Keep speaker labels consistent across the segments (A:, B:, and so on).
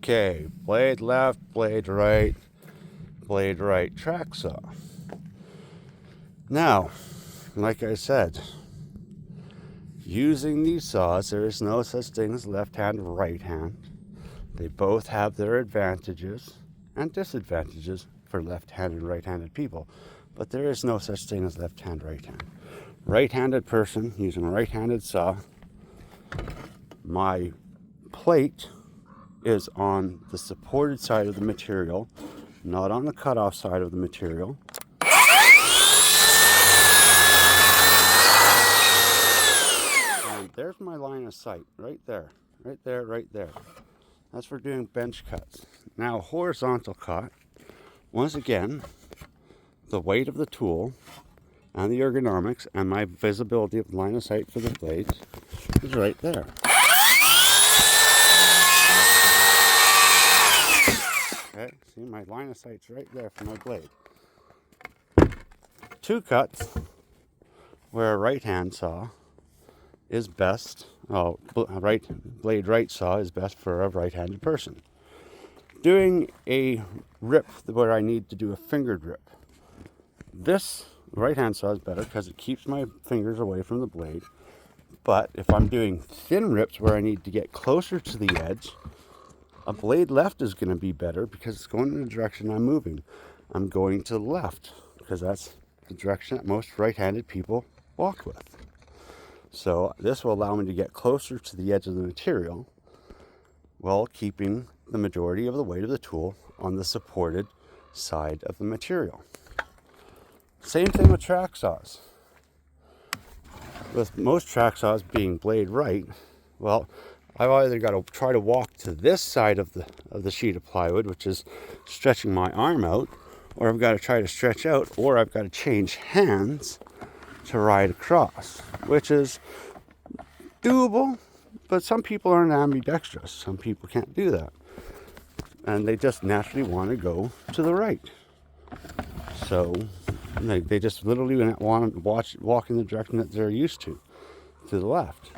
A: Okay, blade left, blade right track saw. Now, like I said, using these saws, there is no such thing as left hand or right hand. They both have their advantages and disadvantages for left-handed and right-handed people, but there is no such thing as left hand, right hand. Right-handed person using a right-handed saw, my plate is on the supported side of the material, not on the cutoff side of the material. And there's my line of sight, right there, right there, right there. That's for doing bench cuts. Now, horizontal cut, once again, the weight of the tool and the ergonomics and my visibility of line of sight for the blades is right there. Okay, see, my line of sight's right there for my blade. Two cuts where a right hand saw is best. Blade right saw is best for a right-handed person. Doing a rip where I need to do a fingered rip. This right-hand saw is better because it keeps my fingers away from the blade. But if I'm doing thin rips where I need to get closer to the edge, a blade left is going to be better because it's going in the direction I'm moving. I'm going to the left because that's the direction that most right-handed people walk with. So this will allow me to get closer to the edge of the material while keeping the majority of the weight of the tool on the supported side of the material. Same thing with track saws. With most track saws being blade right, well, I've either got to try to walk to this side of the sheet of plywood, which is stretching my arm out, or I've got to try to stretch out, or I've got to change hands to ride across, which is doable, but some people aren't ambidextrous. Some people can't do that. And they just naturally want to go to the right. So they just literally want to walk in the direction that they're used to the left.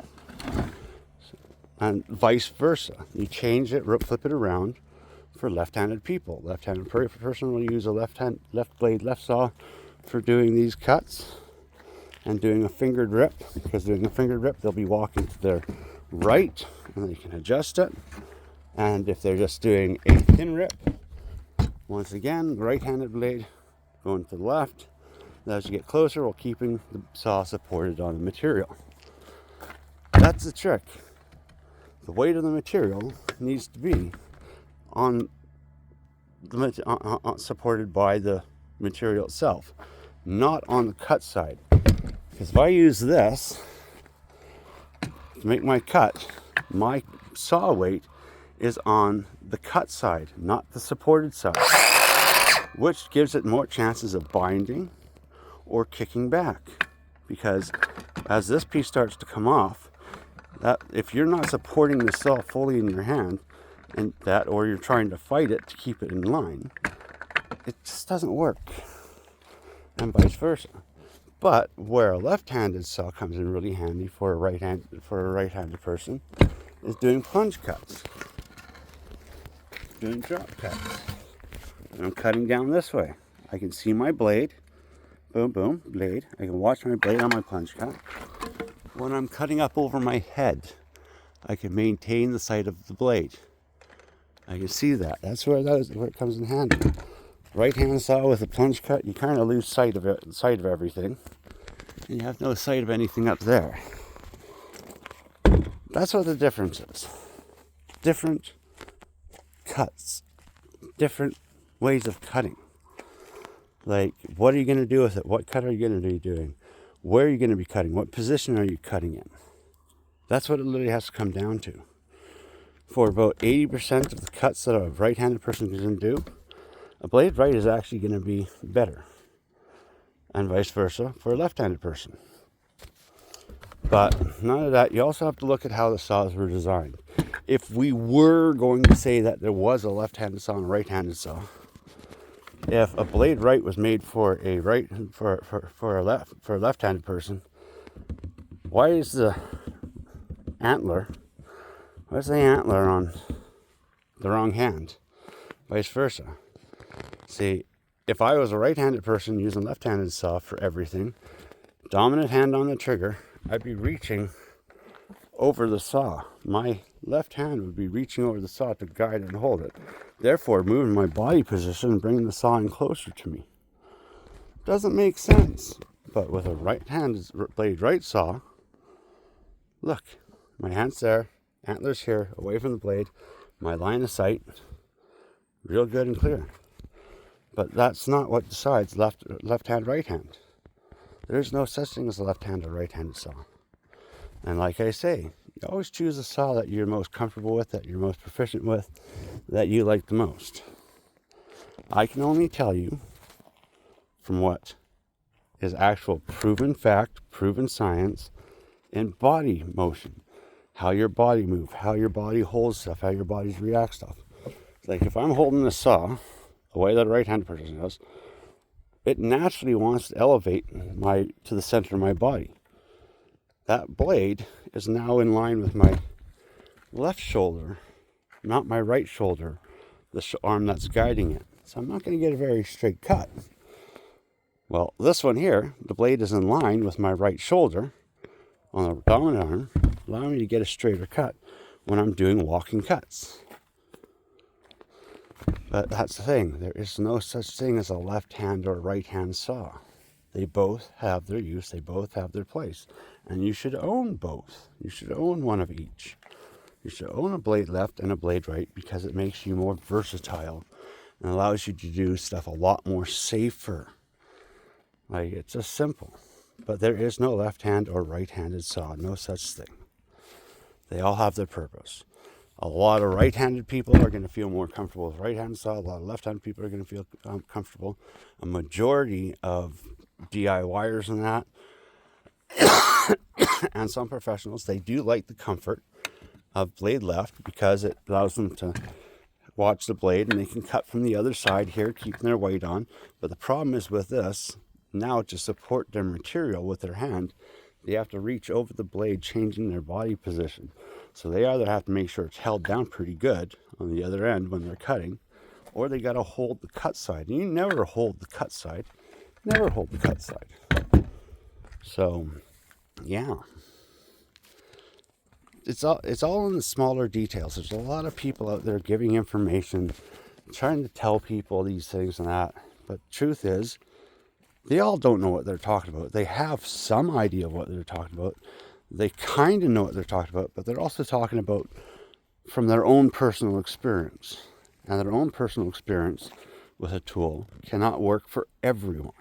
A: And vice versa. You change it, flip it around for left-handed people. Left-handed person will use a left blade left saw for doing these cuts and doing a fingered rip, because doing a fingered rip, they'll be walking to their right and they can adjust it. And if they're just doing a thin rip, once again, right-handed blade going to the left. As you get closer, while keeping the saw supported on the material. That's the trick. The weight of the material needs to be on the supported by the material itself, not on the cut side. Because if I use this to make my cut, my saw weight is on the cut side, not the supported side, which gives it more chances of binding or kicking back. Because as this piece starts to come off, that if you're not supporting the saw fully in your hand, and that, or you're trying to fight it to keep it in line, it just doesn't work, and vice versa. But where a left-handed saw comes in really handy for a right-handed person is doing plunge cuts, doing drop cuts. And I'm cutting down this way. I can see my blade, boom, boom, blade. I can watch my blade on my plunge cut. When I'm cutting up over my head, I can maintain the sight of the blade. I can see that. That's where it comes in handy. Right-hand saw with a plunge cut, you kind of lose sight of everything, and you have no sight of anything up there. That's what the difference is. Different cuts, different ways of cutting. Like, what are you going to do with it? What cut are you going to be doing? Where are you going to be cutting? What position are you cutting in? That's what it literally has to come down to. For about 80% of the cuts that a right-handed person can do, a blade right is actually going to be better. And vice versa for a left-handed person. But none of that. You also have to look at how the saws were designed. If we were going to say that there was a left-handed saw and a right-handed saw, if a blade right was made for a left-handed person, why is the antler on the wrong hand, vice versa. See, if I was a right-handed person using left-handed saw for everything, dominant hand on the trigger, I'd be reaching over the saw. My left hand would be reaching over the saw to guide and hold it, therefore moving my body position and bringing the saw in closer to me. Doesn't make sense. But with a right-handed blade right saw, look, my hand's there, antlers here, away from the blade, my line of sight, real good and clear. But that's not what decides left hand, right hand. There's no such thing as a left hand or right-handed saw. And like I say, you always choose a saw that you're most comfortable with, that you're most proficient with, that you like the most. I can only tell you from what is actual proven fact, proven science, in body motion. How your body moves, how your body holds stuff, how your body reacts stuff. Like if I'm holding the saw, the way that a right-handed person does, it naturally wants to elevate to the center of my body. That blade is now in line with my left shoulder, not my right shoulder, the arm that's guiding it. So I'm not going to get a very straight cut. Well, this one here, the blade is in line with my right shoulder on the dominant arm, allowing me to get a straighter cut when I'm doing walking cuts. But that's the thing, there is no such thing as a left hand or right hand saw. They both have their use, they both have their place. And you should own both. You should own one of each. You should own a blade left and a blade right because it makes you more versatile and allows you to do stuff a lot more safer. Like, it's just simple. But there is no left hand or right-handed saw, no such thing. They all have their purpose. A lot of right-handed people are going to feel more comfortable with right-handed saw. A lot of left-handed people are going to feel comfortable. A majority of DIYers and that, and some professionals, they do like the comfort of blade left because it allows them to watch the blade and they can cut from the other side here, keeping their weight on. But the problem is with this, now to support their material with their hand, they have to reach over the blade, changing their body position. So they either have to make sure it's held down pretty good on the other end when they're cutting, or they got to hold the cut side. And you never hold the cut side. Never hold the cut side. So, yeah. It's all in the smaller details. There's a lot of people out there giving information, trying to tell people these things and that. But truth is, they all don't know what they're talking about. They have some idea of what they're talking about. They kind of know what they're talking about, but they're also talking about from their own personal experience. And their own personal experience with a tool cannot work for everyone.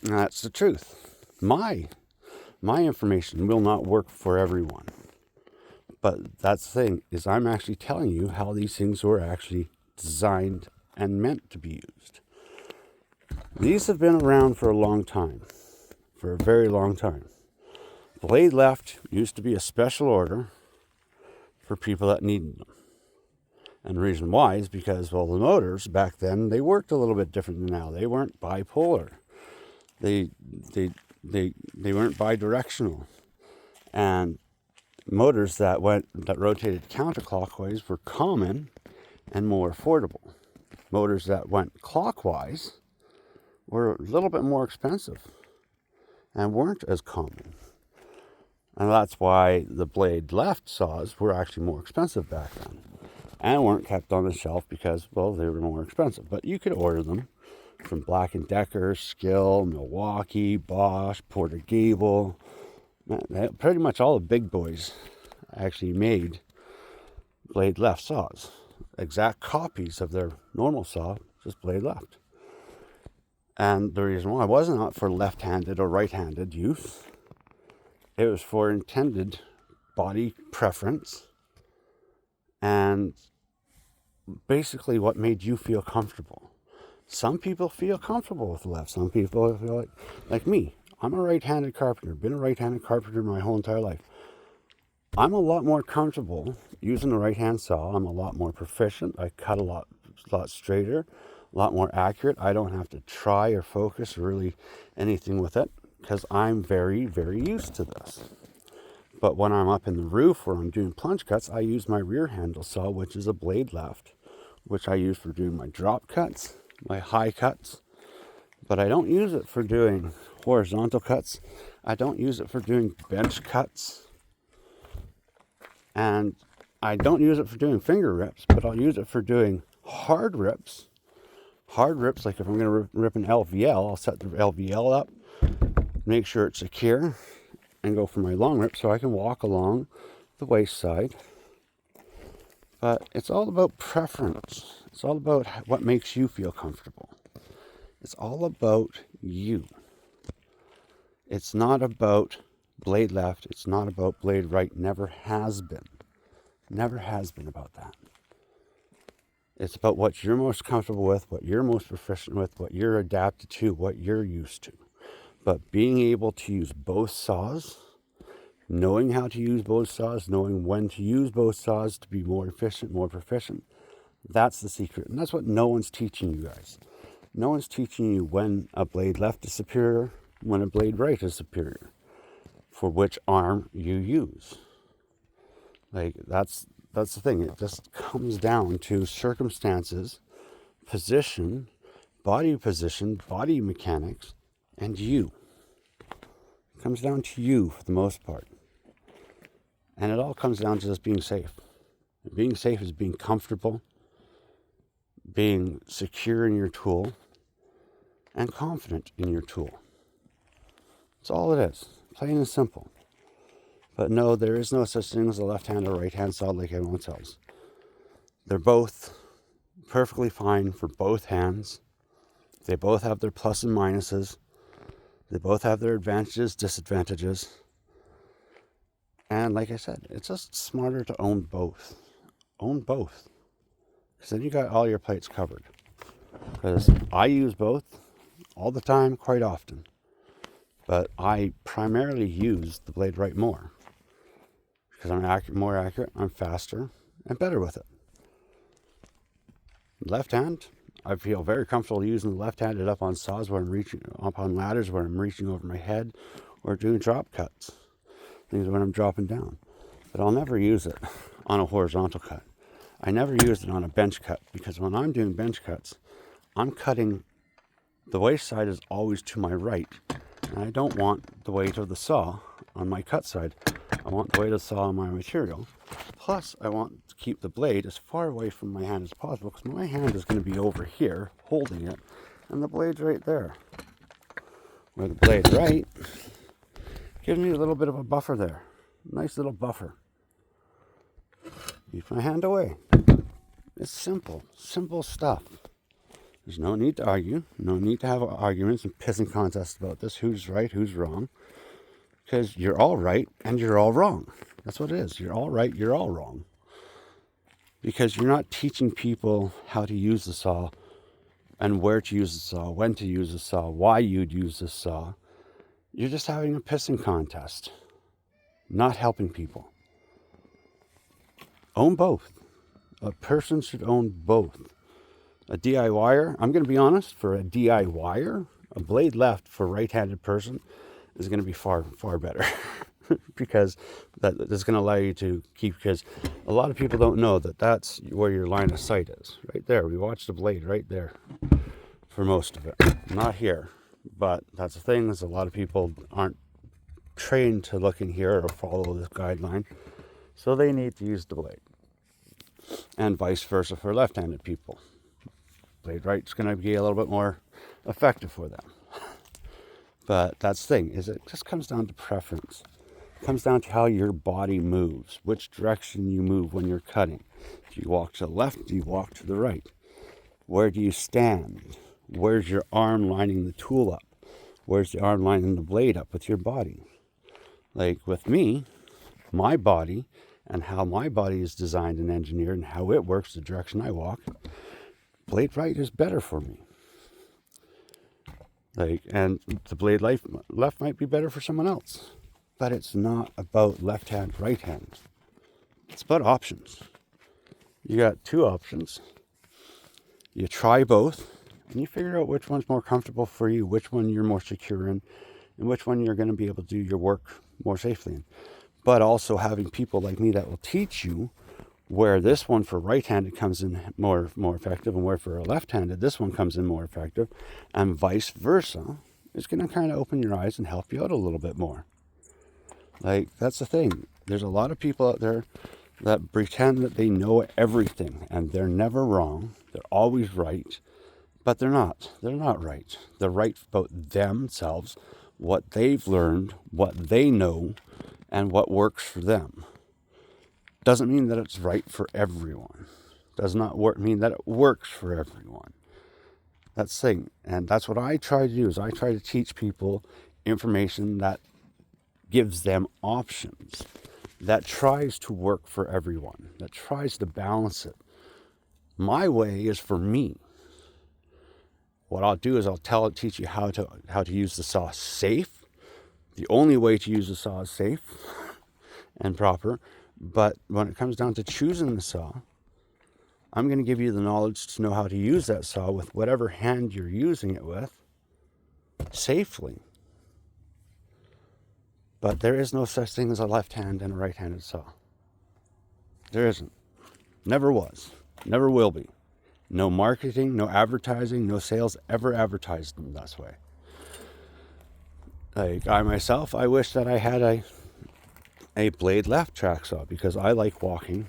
A: And that's the truth. My information will not work for everyone. But that's the thing, is I'm actually telling you how these things were actually designed and meant to be used. These have been around for a long time, for a very long time. Blade left used to be a special order for people that needed them. And the reason why is because, well, the motors back then, they worked a little bit different than now. They weren't bipolar. They weren't bidirectional. And motors that rotated counterclockwise were common and more affordable. Motors that went clockwise were a little bit more expensive and weren't as common. And that's why the blade left saws were actually more expensive back then and weren't kept on the shelf because, well, they were more expensive. But you could order them from Black & Decker, Skill, Milwaukee, Bosch, Porter Gable. Pretty much all the big boys actually made blade left saws. Exact copies of their normal saw, just blade left. And the reason why was not for left-handed or right-handed use. It was for intended body preference and basically what made you feel comfortable. Some people feel comfortable with the left. Some people feel like me. I'm a right-handed carpenter. Been a right-handed carpenter my whole entire life. I'm a lot more comfortable using the right-hand saw. I'm a lot more proficient. I cut a lot straighter, a lot more accurate. I don't have to try or focus or really anything with it because I'm very, very used to this. But when I'm up in the roof or I'm doing plunge cuts, I use my rear handle saw, which is a blade left, which I use for doing my drop cuts, my high cuts. But I don't use it for doing horizontal cuts. I don't use it for doing bench cuts. And I don't use it for doing finger rips, but I'll use it for doing hard rips. Hard rips, like if I'm going to rip an LVL, I'll set the LVL up, make sure it's secure, and go for my long rip so I can walk along the waist side. But it's all about preference. It's all about what makes you feel comfortable. It's all about you. It's not about blade left. It's not about blade right. Never has been. Never has been about that. It's about what you're most comfortable with, what you're most proficient with, what you're adapted to, what you're used to. But being able to use both saws, knowing how to use both saws, knowing when to use both saws to be more efficient, more proficient, that's the secret. And that's what no one's teaching you guys. No one's teaching you when a blade left is superior, when a blade right is superior, for which arm you use. Like, that's the thing. It just comes down to circumstances, position, body mechanics, and you. It comes down to you for the most part. And it all comes down to just being safe. And being safe is being comfortable, being secure in your tool, and confident in your tool. That's all it is. Plain and simple. But no, there is no such thing as a left-hand or right-hand saw like everyone else. They're both perfectly fine for both hands. They both have their plus and minuses. They both have their advantages, disadvantages. And like I said, it's just smarter to own both. Own both. Because then you got all your plates covered. Because I use both all the time, quite often. But I primarily use the blade right more. Because I'm more accurate, I'm faster, and better with it. Left hand, I feel very comfortable using the left-handed up on saws where I'm reaching, up on ladders where I'm reaching over my head, or doing drop cuts, things when I'm dropping down. But I'll never use it on a horizontal cut. I never use it on a bench cut, because when I'm doing bench cuts, I'm cutting, the waist side is always to my right, and I don't want the weight of the saw on my cut side. I want the weight of the saw on my material. Plus, I want to keep the blade as far away from my hand as possible, because my hand is going to be over here holding it, and the blade's right there. Where the blade right gives me a little bit of a buffer there. Nice little buffer. Keep my hand away. It's simple stuff. There's no need to argue, no need to have arguments and pissing contests about this, who's right, who's wrong. Because you're all right and you're all wrong. That's what it is. You're all right, you're all wrong. Because you're not teaching people how to use the saw and where to use the saw, when to use the saw, why you'd use the saw. You're just having a pissing contest, not helping people. Own both. A person should own both. A DIYer, I'm going to be honest, for a DIYer, a blade left for a right-handed person is going to be far, far better. Because that is going to allow you to keep, because a lot of people don't know that that's where your line of sight is. Right there. We watch the blade right there for most of it. Not here. But that's the thing, is a lot of people aren't trained to look in here or follow this guideline. So they need to use the blade. And vice versa for left-handed people. Blade right's going to be a little bit more effective for them. But that's the thing, is it just comes down to preference. It comes down to how your body moves, which direction you move when you're cutting. Do you walk to the left? Do you walk to the right? Where do you stand? Where's your arm lining the tool up? Where's the arm lining the blade up with your body? Like with me, my body, and how my body is designed and engineered and how it works, the direction I walk, blade right is better for me. And the blade left might be better for someone else. But it's not about left hand, right hand. It's about options. You got two options. You try both, and you figure out which one's more comfortable for you, which one you're more secure in, and which one you're going to be able to do your work more safely in. but also having people like me that will teach you where this one for right-handed comes in more effective, and where for a left-handed this one comes in more effective, and vice versa, is going to kind of open your eyes and help you out a little bit more. Like, that's the thing. There's a lot of people out there that pretend that they know everything, and they're never wrong. They're always right, but they're not. They're not right. They're right about themselves, what they've learned, what they know, and what works for them. Doesn't mean that it's right for everyone. Does not mean that it works for everyone. That's the thing. And that's what I try to do, is I try to teach people information that gives them options, that tries to work for everyone, that tries to balance it. My way is for me. What I'll do is I'll teach you how to use the saw safe. The only way to use the saw is safe and proper. But when it comes down to choosing the saw, I'm going to give you the knowledge to know how to use that saw with whatever hand you're using it with safely. But there is no such thing as a left hand and a right-handed saw. There isn't. Never was. Never will be. No marketing, no advertising, no sales ever advertised them this way. Like I myself, I wish that I had a blade left track saw, because I like walking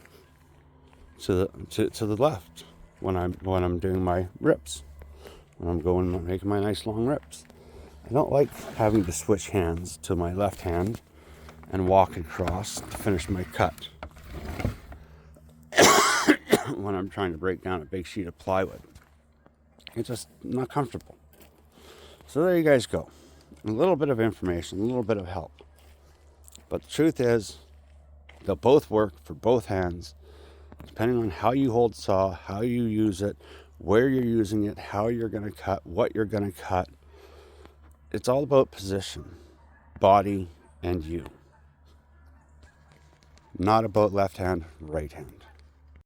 A: to the left when I'm doing my rips, when I'm going making my nice long rips. I don't like having to switch hands to my left hand and walk across to finish my cut when I'm trying to break down a big sheet of plywood. It's just not comfortable. So there you guys go. A little bit of information, a little bit of help. But the truth is, they'll both work for both hands, depending on how you hold saw, how you use it, where you're using it, how you're going to cut, what you're going to cut. It's all about position, body, and you. Not about left hand, right hand.